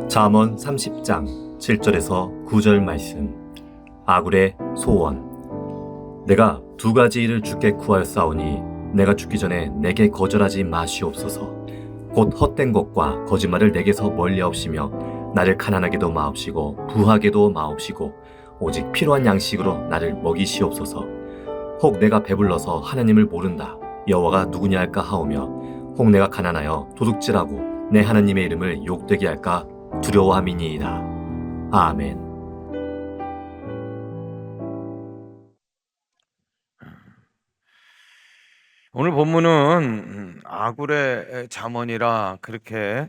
잠언 30장 7절에서 9절 말씀. 아굴의 소원. 내가 두 가지 일을 주께 구하였사오니 내가 죽기 전에 내게 거절하지 마시옵소서. 곧 헛된 것과 거짓말을 내게서 멀리하옵시며 나를 가난하게도 마옵시고 부하게도 마옵시고 오직 필요한 양식으로 나를 먹이시옵소서. 혹 내가 배불러서 하나님을 모른다, 여호와가 누구냐 할까 하오며, 혹 내가 가난하여 도둑질하고 내 하나님의 이름을 욕되게 할까 두려워함이니이다. 아멘. 오늘 본문은 아굴의 잠언이라 그렇게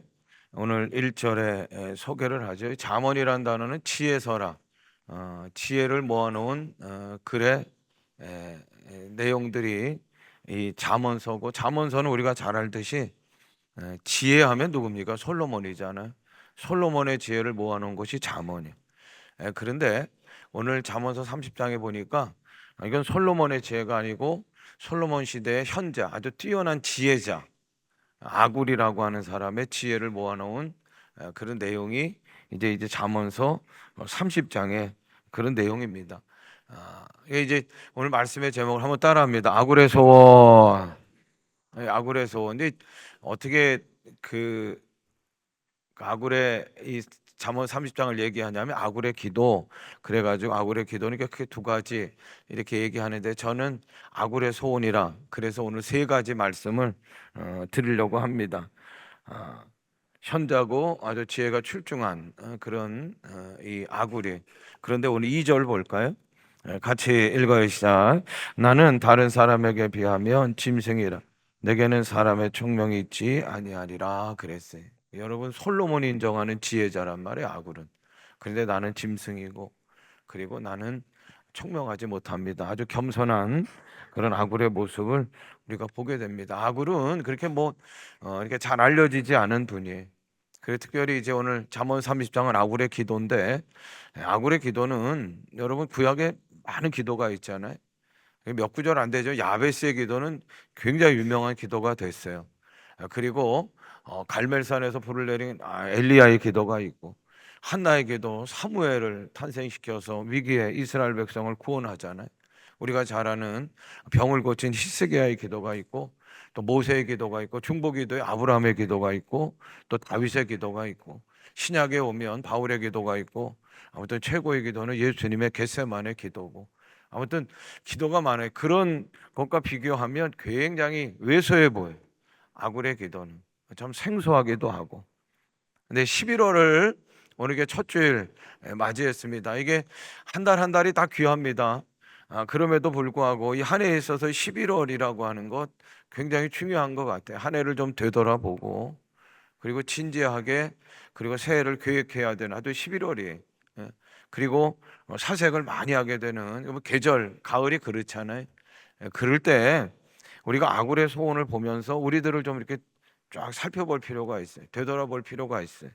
오늘 1절에 소개를 하죠. 잠언이란 단어는 지혜서라, 지혜를 모아놓은 글의 내용들이 이 잠언서고, 잠언서는 우리가 잘 알듯이 지혜하면 누굽니까? 솔로몬이잖아요. 솔로몬의 지혜를 모아놓은 것이 잠언이에요. 그런데 오늘 잠언서 30장에 보니까 이건 솔로몬의 지혜가 아니고 솔로몬 시대의 현자, 아주 뛰어난 지혜자 아굴이라고 하는 사람의 지혜를 모아놓은 그런 내용이 이제 잠언서 30장의 그런 내용입니다. 이게 이제 오늘 말씀의 제목을 한번 따라합니다. 아굴의 소원. 아굴의 소원. 근데 어떻게 그 아굴의 이 잠언 30장을 얘기하냐면 아굴의 기도, 그래가지고 아굴의 기도는 크게 두 가지 이렇게 얘기하는데, 저는 아굴의 소원이라 그래서 오늘 세 가지 말씀을 드리려고 합니다. 현자고 아주 지혜가 출중한 그런 이 아굴이. 그런데 오늘 2절 볼까요? 같이 읽어요. 시작. 나는 다른 사람에게 비하면 짐승이라 내게는 사람의 총명이 있지 아니하리라 그랬어요. 여러분, 솔로몬이 인정하는 지혜자란 말이에요, 아굴은. 그런데 나는 짐승이고, 그리고 나는 총명하지 못합니다. 아주 겸손한 그런 아굴의 모습을 우리가 보게 됩니다. 아굴은 그렇게 이렇게 잘 알려지지 않은 분이에요. 그래서 특별히 이제 오늘 잠언 30장은 아굴의 기도인데, 아굴의 기도는 여러분 구약에 많은 기도가 있잖아요. 몇 구절 안 되죠. 야베스의 기도는 굉장히 유명한 기도가 됐어요. 그리고 갈멜산에서 불을 내린 엘리야의 기도가 있고, 한나의 기도, 사무엘을 탄생시켜서 위기에 이스라엘 백성을 구원하잖아요. 우리가 잘 아는 병을 고친 히스기야의 기도가 있고, 또 모세의 기도가 있고, 중보기도에 아브라함의 기도가 있고, 또 다윗의 기도가 있고, 신약에 오면 바울의 기도가 있고, 아무튼 최고의 기도는 예수님의 겟세마네 기도고, 아무튼 기도가 많아요. 그런 것과 비교하면 굉장히 왜소해 보여요. 아굴의 기도는 참 생소하기도 하고. 근데 11월을 오늘 게 첫 주일 맞이했습니다. 이게 한 달 한 달이 다 귀합니다. 그럼에도 불구하고 이 한 해에 있어서 11월이라고 하는 것 굉장히 중요한 것 같아요. 한 해를 좀 되돌아보고, 그리고 진지하게, 그리고 새해를 계획해야 되는 아주 11월이에요. 그리고 사색을 많이 하게 되는 계절, 가을이 그렇잖아요. 그럴 때 우리가 아굴의 소원을 보면서 우리들을 좀 이렇게 쫙 살펴볼 필요가 있어요. 되돌아볼 필요가 있어요.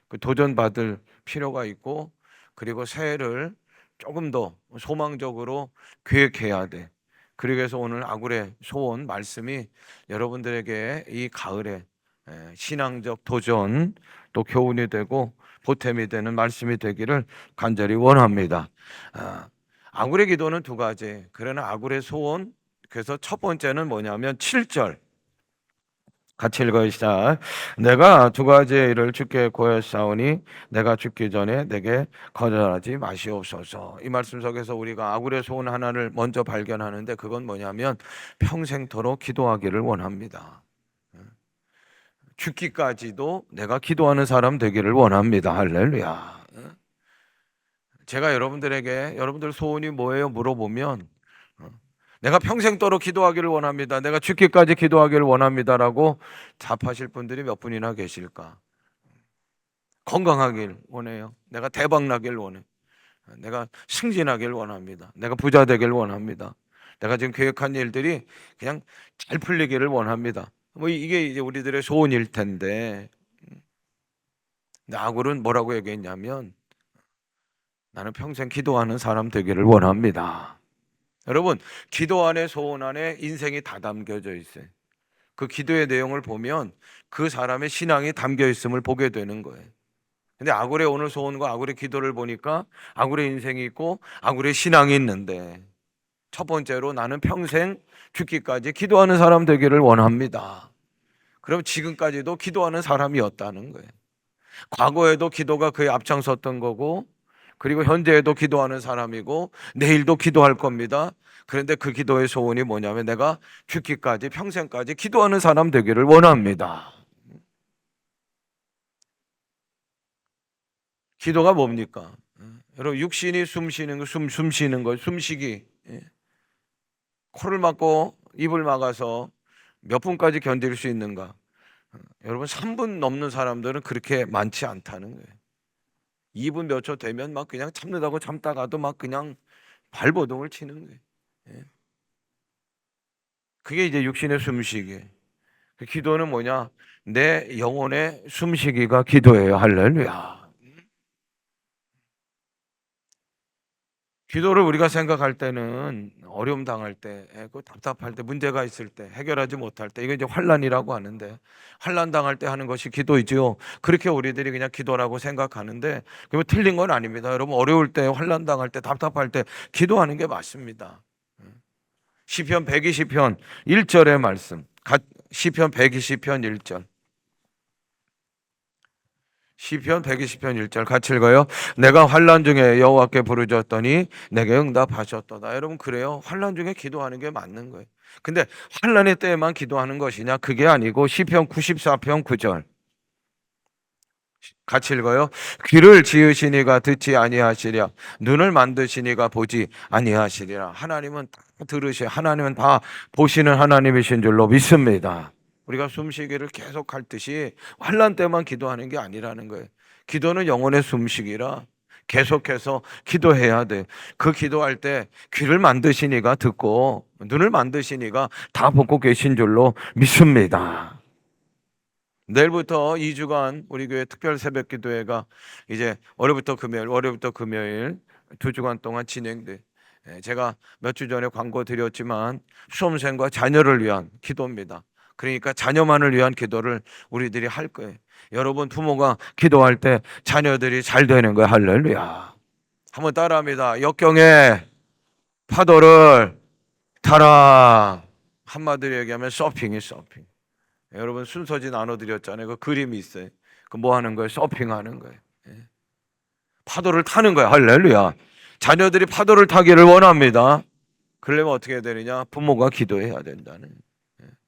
그 도전받을 필요가 있고, 그리고 새해를 조금 더 소망적으로 계획해야 돼. 그래서 오늘 아굴의 소원 말씀이 여러분들에게 이 가을에 신앙적 도전, 또 교훈이 되고 보탬이 되는 말씀이 되기를 간절히 원합니다. 아굴의 기도는 두 가지. 그러나 아굴의 소원, 그래서 첫 번째는 뭐냐면 7절 같이 읽어요. 시작. 내가 두 가지의 일을 주께 구하였사오니 내가 죽기 전에 내게 거절하지 마시옵소서. 이 말씀 속에서 우리가 아굴의 소원 하나를 먼저 발견하는데, 그건 뭐냐면 평생토록 기도하기를 원합니다. 죽기까지도 내가 기도하는 사람 되기를 원합니다. 할렐루야. 제가 여러분들 소원이 뭐예요? 물어보면 내가 평생도록 기도하기를 원합니다, 내가 죽기까지 기도하기를 원합니다라고 답하실 분들이 몇 분이나 계실까? 건강하길 원해요. 내가 대박 나길 원해. 내가 승진하길 원합니다. 내가 부자 되길 원합니다. 내가 지금 계획한 일들이 그냥 잘 풀리기를 원합니다. 이게 이제 우리들의 소원일 텐데, 근데 아굴은 뭐라고 얘기했냐면 나는 평생 기도하는 사람 되기를 원합니다. 여러분, 기도 안에 소원 안에 인생이 다 담겨져 있어요. 그 기도의 내용을 보면 그 사람의 신앙이 담겨 있음을 보게 되는 거예요. 근데 아굴의 오늘 소원과 아굴의 기도를 보니까 아굴의 인생이 있고 아굴의 신앙이 있는데, 첫 번째로 나는 평생 죽기까지 기도하는 사람 되기를 원합니다. 그럼 지금까지도 기도하는 사람이었다는 거예요. 과거에도 기도가 그에 앞장섰던 거고, 그리고 현재에도 기도하는 사람이고, 내일도 기도할 겁니다. 그런데 그 기도의 소원이 뭐냐면 내가 죽기까지, 평생까지 기도하는 사람 되기를 원합니다. 기도가 뭡니까? 여러분, 육신이 숨 쉬는 거, 숨 쉬는 거, 숨쉬기. 코를 막고 입을 막아서 몇 분까지 견딜 수 있는가? 여러분, 3분 넘는 사람들은 그렇게 많지 않다는 거예요. 2분 몇 초 되면 막 그냥 참는다고 참다가도 막 그냥 발버둥을 치는 거예요. 예. 그게 이제 육신의 숨쉬기. 그 기도는 뭐냐? 내 영혼의 숨쉬기가 기도예요. 할렐루야. 기도를 우리가 생각할 때는 어려움 당할 때, 그 답답할 때, 문제가 있을 때, 해결하지 못할 때, 이거 이제 환난이라고 하는데, 환난 당할 때 하는 것이 기도이죠. 그렇게 우리들이 그냥 기도라고 생각하는데, 그거 틀린 건 아닙니다. 여러분, 어려울 때, 환난 당할 때, 답답할 때 기도하는 게 맞습니다. 시편 120편 1절의 말씀. 시편 120편 1절. 시편 120편 1절 같이 읽어요. 내가 환난 중에 여호와께 부르짖었더니 내게 응답하셨도다. 여러분, 그래요. 환난 중에 기도하는 게 맞는 거예요. 근데 환난의 때에만 기도하는 것이냐? 그게 아니고 시편 94편 9절 같이 읽어요. 귀를 지으시니가 듣지 아니하시랴, 눈을 만드시니가 보지 아니하시리라. 하나님은 다 하나님은 다 보시는 하나님이신 줄로 믿습니다. 우리가 숨쉬기를 계속 할 듯이 환난 때만 기도하는 게 아니라는 거예요. 기도는 영혼의 숨쉬기라 계속해서 기도해야 돼. 그 기도할 때 귀를 만드시니가 듣고 눈을 만드시니가 다 보고 계신 줄로 믿습니다. 내일부터 2주간 우리 교회 특별 새벽 기도회가 이제 월요일부터 금요일 2주간 동안 진행돼. 제가 몇 주 전에 광고 드렸지만 수험생과 자녀를 위한 기도입니다. 그러니까 자녀만을 위한 기도를 우리들이 할 거예요. 여러분, 부모가 기도할 때 자녀들이 잘 되는 거예요. 할렐루야. 한번 따라합니다. 역경의 파도를 타라. 한마디로 얘기하면 서핑이 서핑. 여러분, 순서지 나눠드렸잖아요. 그 그림이 있어요. 그 뭐 하는 거예요? 서핑하는 거예요. 파도를 타는 거예요. 할렐루야. 자녀들이 파도를 타기를 원합니다. 그러려면 어떻게 해야 되느냐? 부모가 기도해야 된다는.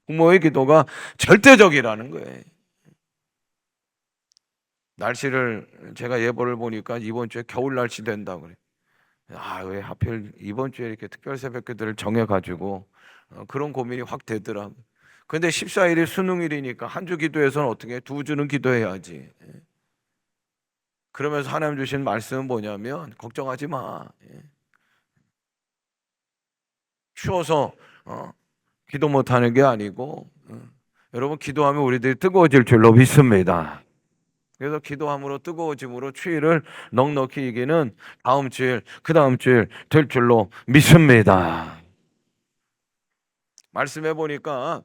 부모의 기도가 절대적이라는 거예요. 날씨를 제가 예보를 보니까 이번 주에 겨울 날씨 된다고 그래요. 왜 하필 이번 주에 이렇게 특별 새벽기도를 정해가지고 그런 고민이 확 되더라고요. 근데 14일이 수능일이니까 한 주 기도해서는 어떻게 해? 2주는 기도해야지. 그러면서 하나님 주신 말씀은 뭐냐면 걱정하지 마. 추워서 기도 못하는 게 아니고 여러분, 기도하면 우리들이 뜨거워질 줄로 믿습니다. 그래서 기도함으로 뜨거워짐으로 추위를 넉넉히 이기는 다음 주일, 그 다음 주일 될 줄로 믿습니다. 말씀해 보니까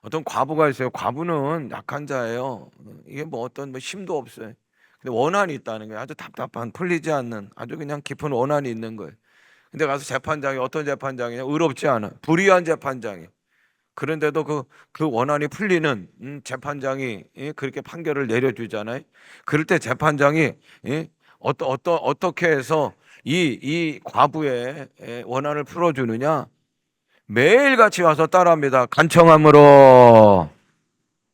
어떤 과부가 있어요. 과부는 약한 자예요. 이게 뭐 어떤 힘도 없어요. 근데 원한이 있다는 거예요. 아주 답답한, 풀리지 않는 아주 그냥 깊은 원한이 있는 거예요. 근데 가서 재판장이 어떤 재판장이냐? 의롭지 않은 불의한 재판장이. 그런데도 그 원한이 풀리는 재판장이 그렇게 판결을 내려주잖아요. 그럴 때 재판장이 어떻게 해서 이 과부의 원한을 풀어주느냐? 매일같이 와서 따라합니다. 간청함으로.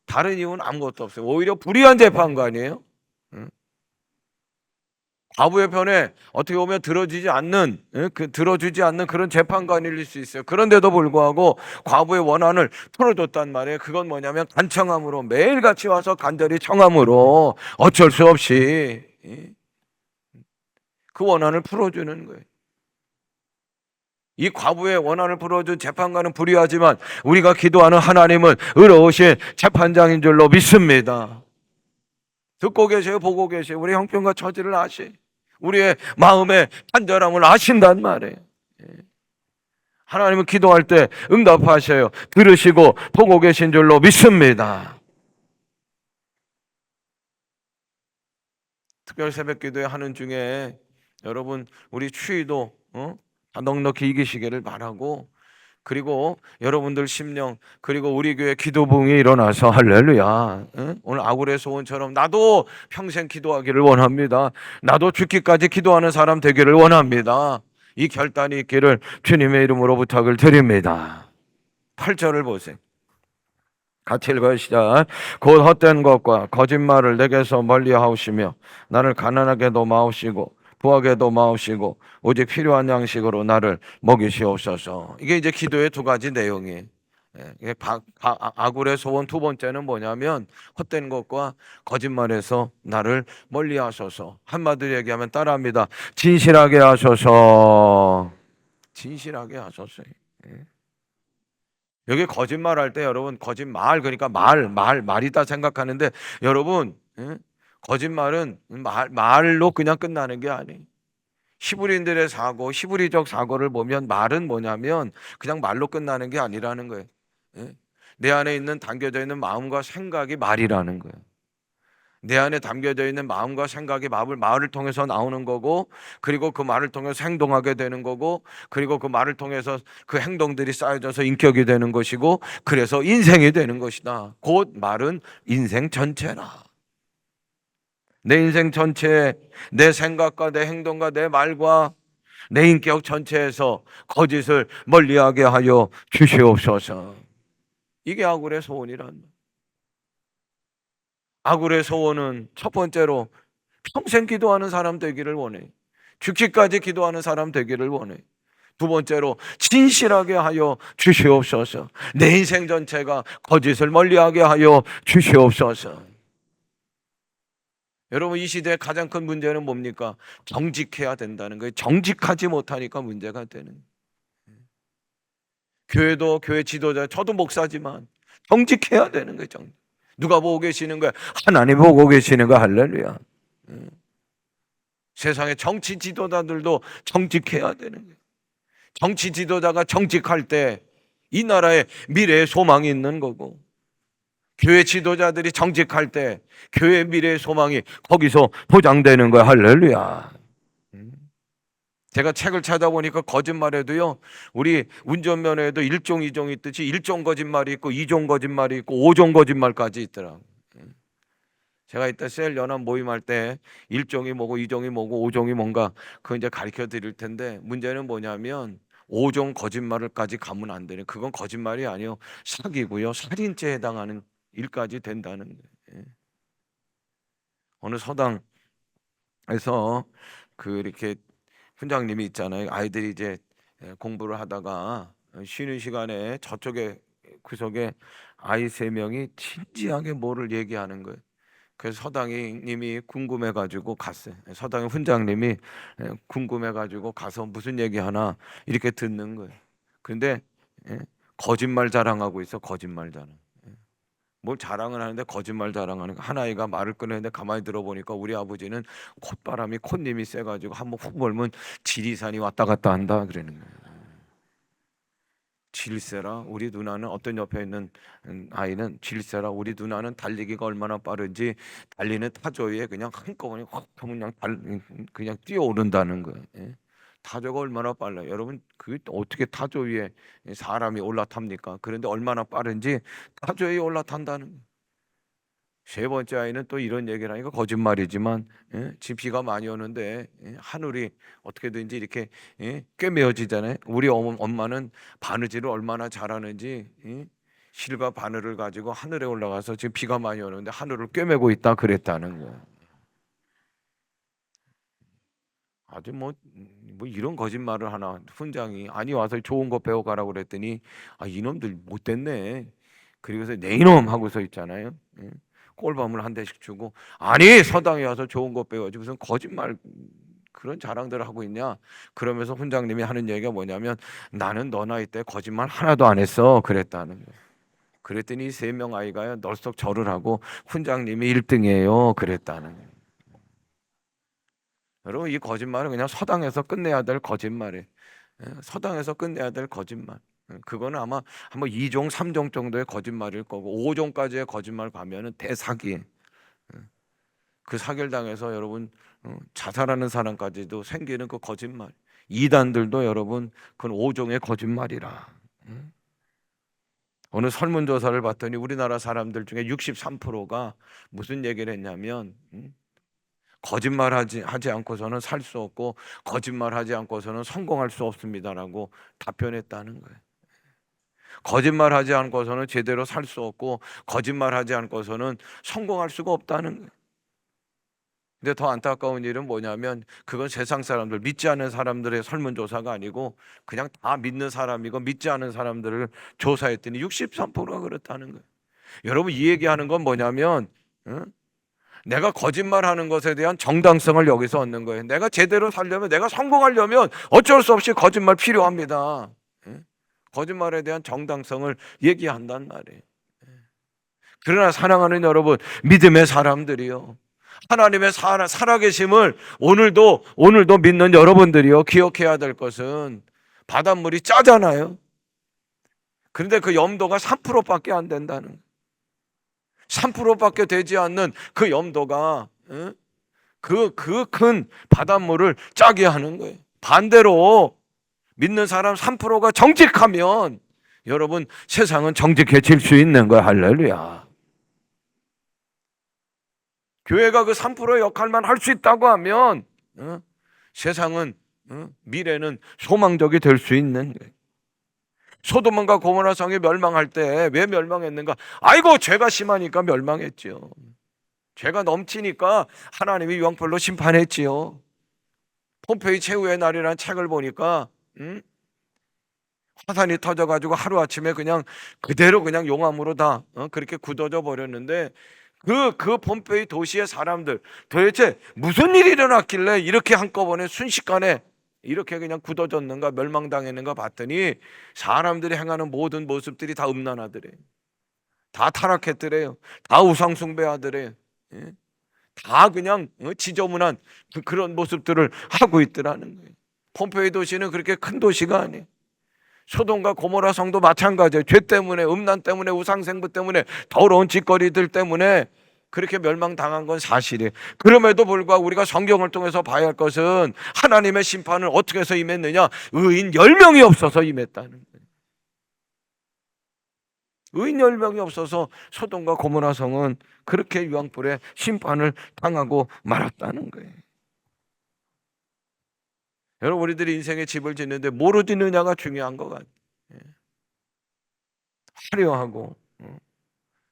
다른 이유는 아무것도 없어요. 오히려 불의한 재판관이에요. 과부의 편에 어떻게 보면 들어주지 않는 그런 재판관일 수 있어요. 그런데도 불구하고 과부의 원한을 풀어줬단 말이에요. 그건 뭐냐면 간청함으로, 매일같이 와서 간절히 청함으로 어쩔 수 없이 그 원한을 풀어주는 거예요. 이 과부의 원한을 풀어준 재판관은 불의하지만 우리가 기도하는 하나님은 의로우신 재판장인 줄로 믿습니다. 듣고 계세요? 보고 계세요? 우리 형편과 처지를 아시, 우리의 마음의 간절함을 아신단 말이에요. 하나님은 기도할 때 응답하셔요. 들으시고 보고 계신 줄로 믿습니다. 특별 새벽 기도회 하는 중에 여러분 우리 추위도 다 넉넉히 이기시기를 바라고, 그리고 여러분들 심령, 그리고 우리 교회 기도부흥이 일어나서 할렐루야, 오늘 아구레 소원처럼 나도 평생 기도하기를 원합니다. 나도 죽기까지 기도하는 사람 되기를 원합니다. 이 결단이 있기를 주님의 이름으로 부탁을 드립니다. 8절을 보세요. 같이 읽어요. 시작. 곧 헛된 것과 거짓말을 내게서 멀리 하시며 나를 가난하게도 마옵시고 부하게도 마옵시고 오직 필요한 양식으로 나를 먹이시옵소서. 이게 이제 기도의 두 가지 내용이에요. 이게 아굴의 소원 두 번째는 뭐냐면 헛된 것과 거짓말에서 나를 멀리 하소서. 한마디로 얘기하면 따라합니다. 진실하게 하소서. 진실하게 하소서. 여기 거짓말할 때 여러분 거짓말, 그러니까 말이다 생각하는데 여러분, 거짓말은 말로 그냥 끝나는 게 아니에요. 히브리인들의 사고, 히브리적 사고를 보면 말은 뭐냐면 그냥 말로 끝나는 게 아니라는 거예요. 내 안에 있는 담겨져 있는 마음과 생각이 말이라는 거예요. 내 안에 담겨져 있는 마음과 생각이 말을 통해서 나오는 거고, 그리고 그 말을 통해서 행동하게 되는 거고, 그리고 그 말을 통해서 그 행동들이 쌓여져서 인격이 되는 것이고, 그래서 인생이 되는 것이다. 곧 말은 인생 전체라. 내 인생 전체, 내 생각과 내 행동과 내 말과 내 인격 전체에서 거짓을 멀리하게 하여 주시옵소서. 이게 아굴의 소원이란 말이에요. 아굴의 소원은 첫 번째로 평생 기도하는 사람 되기를 원해. 죽기까지 기도하는 사람 되기를 원해. 두 번째로 진실하게 하여 주시옵소서. 내 인생 전체가 거짓을 멀리하게 하여 주시옵소서. 여러분, 이 시대의 가장 큰 문제는 뭡니까? 정직해야 된다는 거예요. 정직하지 못하니까 문제가 되는 거예요. 교회도 교회 지도자, 저도 목사지만 정직해야 되는 거예요. 누가 보고 계시는 거야? 하나님 보고 계시는 거야. 할렐루야. 세상의 정치 지도자들도 정직해야 되는 거예요. 정치 지도자가 정직할 때 이 나라의 미래의 소망이 있는 거고, 교회 지도자들이 정직할 때 교회의 미래의 소망이 거기서 보장되는 거야. 할렐루야. 제가 책을 찾아보니까 거짓말에도요, 우리 운전면허에도 1종, 2종 있듯이 1종 거짓말이 있고 2종 거짓말이 있고 5종 거짓말까지 있더라고요. 제가 이따 셀 연합 모임할 때 1종이 뭐고 2종이 뭐고 5종이 뭔가 그거 이제 가르쳐 드릴 텐데, 문제는 뭐냐면 5종 거짓말을까지 가면 안 되네. 그건 거짓말이 아니요, 사기고요, 살인죄에 해당하는 일까지 된다는 거예요. 어느 서당에서 그 이렇게 훈장님이 있잖아요. 아이들이 이제 공부를 하다가 쉬는 시간에 저쪽에 구석에 아이 3명이 진지하게 뭐를 얘기하는 거예요. 그래서 서당님이 궁금해가지고 갔어요. 서당의 훈장님이 궁금해가지고 가서 무슨 얘기하나 이렇게 듣는 거예요. 그런데 거짓말 자랑하고 있어. 거짓말 자랑. 뭘 자랑을 하는데 거짓말 자랑하는 거. 한 아이가 말을 꺼내는데 가만히 들어보니까 우리 아버지는 콧바람이 콧님이 세가지고 한번 훅 몰면 지리산이 왔다 갔다 한다 그러는 거예요. 질세라 우리 누나는, 어떤 옆에 있는 아이는 질세라 우리 누나는 달리기가 얼마나 빠른지 달리는 타조에 그냥 한꺼번에 확 하면 그냥 뛰어오른다는 거예요. 타조가 얼마나 빨라요. 여러분, 그게 어떻게 타조 위에 사람이 올라탑니까? 그런데 얼마나 빠른지 타조 위에 올라탄다는 거예요. 세 번째 아이는 또 이런 얘기를 하니까 거짓말이지만, 지금 비가 많이 오는데 하늘이 어떻게든지 이렇게 꿰매어지잖아요. 우리 엄마는 바느질을 얼마나 잘하는지 실과 바늘을 가지고 하늘에 올라가서 지금 비가 많이 오는데 하늘을 꿰매고 있다 그랬다는 거예요. 아주 뭐 이런 거짓말을 하나. 훈장이 아니 와서 좋은 거 배워가라고 그랬더니 이놈들 못됐네. 그리고서 내 이놈 하고서 있잖아요. 꼴밤을 한 대씩 주고, 아니 서당에 와서 좋은 거 배워야지 무슨 거짓말 그런 자랑들을 하고 있냐. 그러면서 훈장님이 하는 얘기가 뭐냐면, 나는 너 나이 때 거짓말 하나도 안 했어 그랬다는 거예요. 그랬더니 3명 아이가 널썩 절을 하고 훈장님이 1등이에요 그랬다는 거예요. 여러분, 이 거짓말은 그냥 서당에서 끝내야 될 거짓말이에요. 서당에서 끝내야 될 거짓말. 그거는 아마 한번 2종, 3종 정도의 거짓말일 거고 5종까지의 거짓말 가면은 대사기. 그 사기당해서 여러분 자살하는 사람까지도 생기는 그 거짓말, 이단들도 여러분 그건 오종의 거짓말이라. 어느 설문조사를 봤더니 우리나라 사람들 중에 63%가 무슨 얘기를 했냐면 거짓말하지 않고서는 살 수 없고 거짓말하지 않고서는 성공할 수 없습니다라고 답변했다는 거예요. 거짓말하지 않고서는 제대로 살 수 없고 거짓말하지 않고서는 성공할 수가 없다는 거예요. 근데 더 안타까운 일은 뭐냐면 그건 세상 사람들, 믿지 않는 사람들의 설문조사가 아니고 그냥 다 믿는 사람이고 믿지 않는 사람들을 조사했더니 63%가 그렇다는 거예요. 여러분, 이 얘기하는 건 뭐냐면 내가 거짓말하는 것에 대한 정당성을 여기서 얻는 거예요. 내가 제대로 살려면, 내가 성공하려면 어쩔 수 없이 거짓말 필요합니다. 거짓말에 대한 정당성을 얘기한단 말이에요. 그러나 사랑하는 여러분, 믿음의 사람들이요, 하나님의 살아계심을 오늘도 믿는 여러분들이요, 기억해야 될 것은 바닷물이 짜잖아요. 그런데 그 염도가 3%밖에 안 된다는 거예요. 3%밖에 되지 않는 그 염도가 그 큰 바닷물을 짜게 하는 거예요. 반대로 믿는 사람 3%가 정직하면 여러분, 세상은 정직해질 수 있는 거예요. 할렐루야. 교회가 그 3%의 역할만 할 수 있다고 하면 세상은, 미래는 소망적이 될 수 있는 거예요. 소돔과 고모라 성이 멸망할 때 왜 멸망했는가? 아이고, 죄가 심하니까 멸망했지요. 죄가 넘치니까 하나님이 유황불로 심판했지요. 폼페이 최후의 날이라는 책을 보니까 화산이 터져가지고 하루아침에 그냥 그대로 그냥 용암으로 다 그렇게 굳어져 버렸는데, 그 폼페이 도시의 사람들 도대체 무슨 일이 일어났길래 이렇게 한꺼번에 순식간에 이렇게 그냥 굳어졌는가, 멸망당했는가 봤더니 사람들이 행하는 모든 모습들이 다 음란하더래요. 다 타락했더래요. 다 우상숭배하더래요. 다 그냥 지저분한 그런 모습들을 하고 있더라는 거예요. 폼페이 도시는 그렇게 큰 도시가 아니에요. 소돔과 고모라 성도 마찬가지예요. 죄 때문에, 음란 때문에, 우상생부 때문에, 더러운 짓거리들 때문에 그렇게 멸망당한 건 사실이에요. 그럼에도 불구하고 우리가 성경을 통해서 봐야 할 것은 하나님의 심판을 어떻게 해서 임했느냐? 의인 10명이 없어서 임했다는 거예요. 의인 10명이 없어서 소돔과 고모라 성은 그렇게 유황불의 심판을 당하고 말았다는 거예요. 여러분, 우리들이 인생의 집을 짓는데 뭐로 짓느냐가 중요한 것 같아요. 화려하고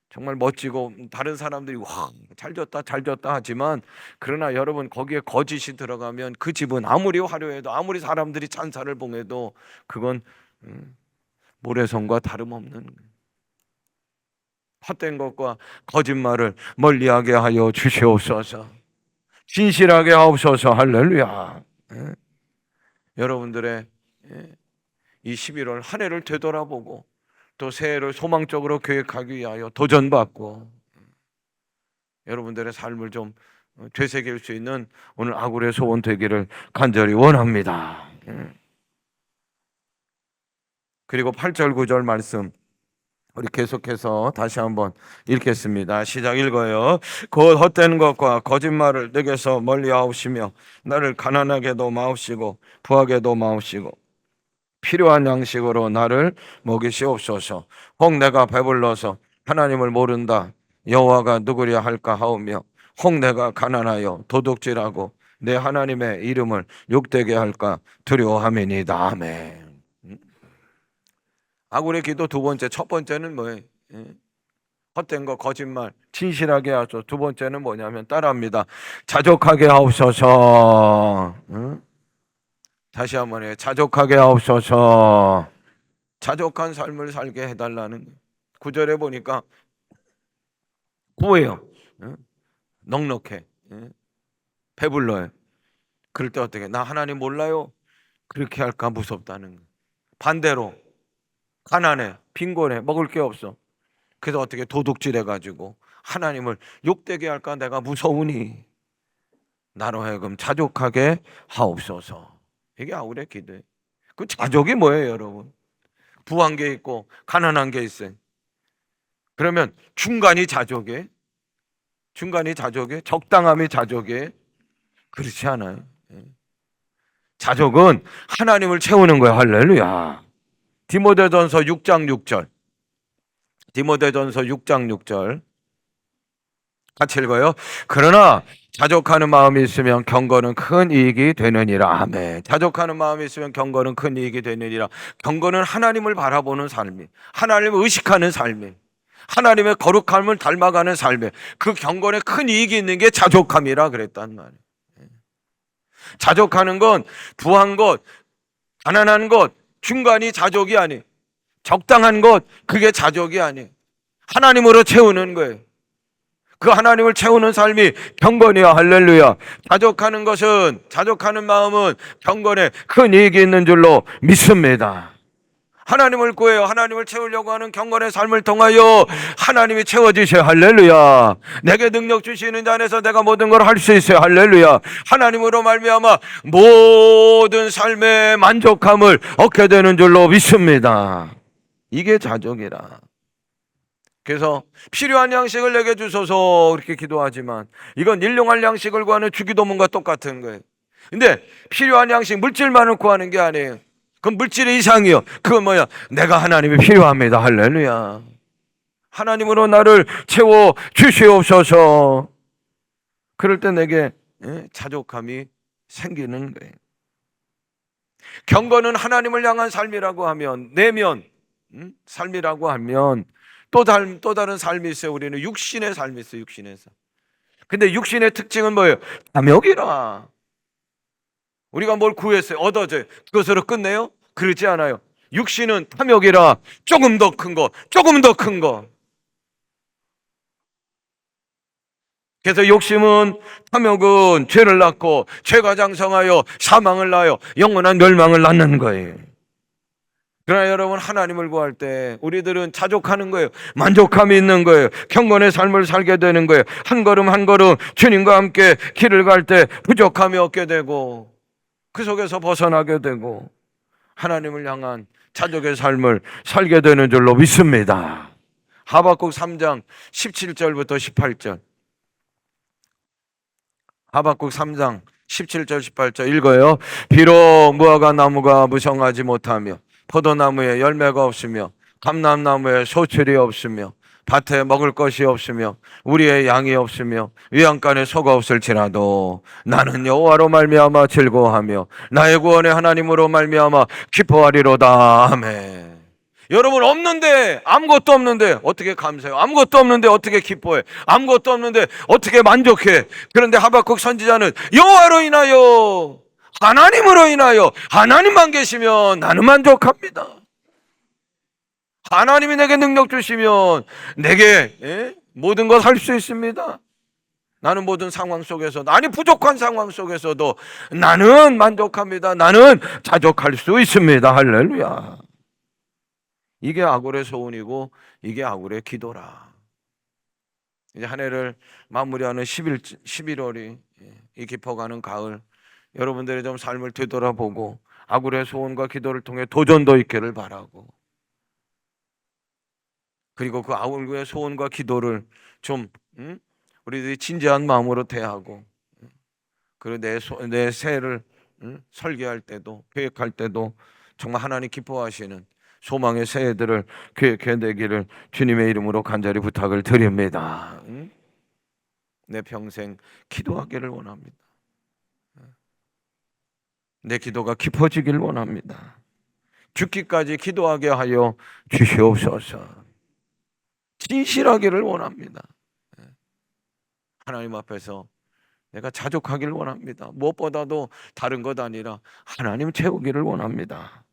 정말 멋지고 다른 사람들이 와, 잘 졌다 잘 졌다 하지만, 그러나 여러분, 거기에 거짓이 들어가면 그 집은 아무리 화려해도, 아무리 사람들이 찬사를 봉해도 그건 모래성과 다름없는 거예요. 헛된 것과 거짓말을 멀리하게 하여 주시옵소서. 진실하게 하옵소서. 할렐루야. 여러분들의 이 11월 한 해를 되돌아보고 또 새해를 소망적으로 계획하기 위하여 도전받고 여러분들의 삶을 좀 되새길 수 있는 오늘 아굴의 소원 되기를 간절히 원합니다. 그리고 8절 9절 말씀 우리 계속해서 다시 한번 읽겠습니다. 시작. 읽어요. 곧 헛된 것과 거짓말을 내게서 멀리 하옵시며 나를 가난하게도 마옵시고 부하게도 마옵시고 필요한 양식으로 나를 먹이시옵소서. 혹 내가 배불러서 하나님을 모른다 여호와가 누구랴 할까 하오며 혹 내가 가난하여 도둑질하고 내 하나님의 이름을 욕되게 할까 두려워함이니이다. 아멘. 아굴의 기도 두 번째, 첫 번째는 뭐예요? 헛된 거, 거짓말, 진실하게 하소서. 두 번째는 뭐냐면 따라합니다. 자족하게 하옵소서. 다시 한번 해요. 자족하게 하옵소서. 자족한 삶을 살게 해달라는 거예요. 9절에 보니까 구해요. 넉넉해. 배불러요. 그럴 때 어떻게? 나 하나님 몰라요? 그렇게 할까 무섭다는 거예요. 반대로 가난해, 빈곤해, 먹을 게 없어. 그래서 어떻게 도둑질해가지고 하나님을 욕되게 할까 내가 무서우니 나로 하여금 자족하게 하옵소서. 이게 아굴의 기도예요. 그 자족이 뭐예요, 여러분? 부한 게 있고 가난한 게 있어요. 그러면 중간이 자족이에요? 중간이 자족이에요? 적당함이 자족이에요? 그렇지 않아요. 자족은 하나님을 채우는 거예요. 할렐루야. 디모데전서 6장 6절. 디모데전서 6장 6절. 같이 읽어요. 그러나 자족하는 마음이 있으면 경건은 큰 이익이 되느니라. 아멘. 자족하는 마음이 있으면 경건은 큰 이익이 되느니라. 경건은 하나님을 바라보는 삶이, 하나님을 의식하는 삶이, 하나님의 거룩함을 닮아가는 삶에, 그 경건에 큰 이익이 있는 게 자족함이라 그랬단 말이에요. 자족하는 건 부한 것, 가난한 것, 중간이 자족이 아니, 적당한 것, 그게 자족이 아니, 하나님으로 채우는 거예요. 그 하나님을 채우는 삶이 경건이야. 할렐루야. 자족하는 것은, 자족하는 마음은 경건에 큰 이익이 있는 줄로 믿습니다. 하나님을 구해요. 하나님을 채우려고 하는 경건의 삶을 통하여 하나님이 채워주세요. 할렐루야. 내게 능력 주시는 자 안에서 내가 모든 걸 할 수 있어요. 할렐루야. 하나님으로 말미암아 모든 삶의 만족함을 얻게 되는 줄로 믿습니다. 이게 자족이라. 그래서 필요한 양식을 내게 주소서 이렇게 기도하지만 이건 일용할 양식을 구하는 주기도문과 똑같은 거예요. 근데 필요한 양식, 물질만을 구하는 게 아니에요. 그건 물질 이상이요. 그건 뭐야? 내가 하나님이 필요합니다. 할렐루야. 하나님으로 나를 채워 주시옵소서. 그럴 때 내게 자족함이 생기는 거예요. 경건은 하나님을 향한 삶이라고 하면, 내면 삶이라고 하면 또 다른 삶이 있어요. 우리는 육신의 삶이 있어요. 육신의 삶. 근데 육신의 특징은 뭐예요? 탐욕이라. 우리가 뭘 구했어요? 얻어져요. 그것으로 끝내요? 그렇지 않아요. 육신은 탐욕이라. 조금 더 큰 거, 조금 더 큰 거. 그래서 욕심은, 탐욕은 죄를 낳고 죄가 장성하여 사망을 낳아요. 영원한 멸망을 낳는 거예요. 그러나 여러분, 하나님을 구할 때 우리들은 자족하는 거예요. 만족함이 있는 거예요. 경건의 삶을 살게 되는 거예요. 한 걸음 한 걸음 주님과 함께 길을 갈 때 부족함이 없게 되고 그 속에서 벗어나게 되고 하나님을 향한 자족의 삶을 살게 되는 줄로 믿습니다. 하박국 3장 17절부터 18절. 하박국 3장 17절 18절 읽어요. 비록 무화과 나무가 무성하지 못하며 포도나무에 열매가 없으며 감람나무에 소출이 없으며 밭에 먹을 것이 없으며 우리의 양이 없으며 위안간에 소가 없을지라도 나는 여호와로 말미암아 즐거워하며 나의 구원의 하나님으로 말미암아 기뻐하리로다. 아멘. 여러분, 없는데, 아무것도 없는데 어떻게 감사해요? 아무것도 없는데 어떻게 기뻐해? 아무것도 없는데 어떻게 만족해? 그런데 하박국 선지자는 여호와로 인하여, 하나님으로 인하여, 하나님만 계시면 나는 만족합니다. 하나님이 내게 능력 주시면 내게 모든 걸 할 수 있습니다. 나는 모든 상황 속에서, 아니 부족한 상황 속에서도 나는 만족합니다. 나는 자족할 수 있습니다. 할렐루야. 이게 아굴의 소원이고 이게 아굴의 기도라. 이제 한 해를 마무리하는 11월이 이 깊어가는 가을, 여러분들의 좀 삶을 되돌아보고 아굴의 소원과 기도를 통해 도전도 있기를 바라고, 그리고 그 아굴의 소원과 기도를 좀 우리들이 진지한 마음으로 대하고, 그리고 내 새해를 설계할 때도, 계획할 때도 정말 하나님 기뻐하시는 소망의 새해들을 계획해내기를 주님의 이름으로 간절히 부탁을 드립니다. 내 평생 기도하기를 원합니다. 내 기도가 깊어지길 원합니다. 죽기까지 기도하게 하여 주시옵소서. 진실하기를 원합니다. 하나님 앞에서 내가 자족하기를 원합니다. 무엇보다도 다른 것 아니라 하나님 채우기를 원합니다.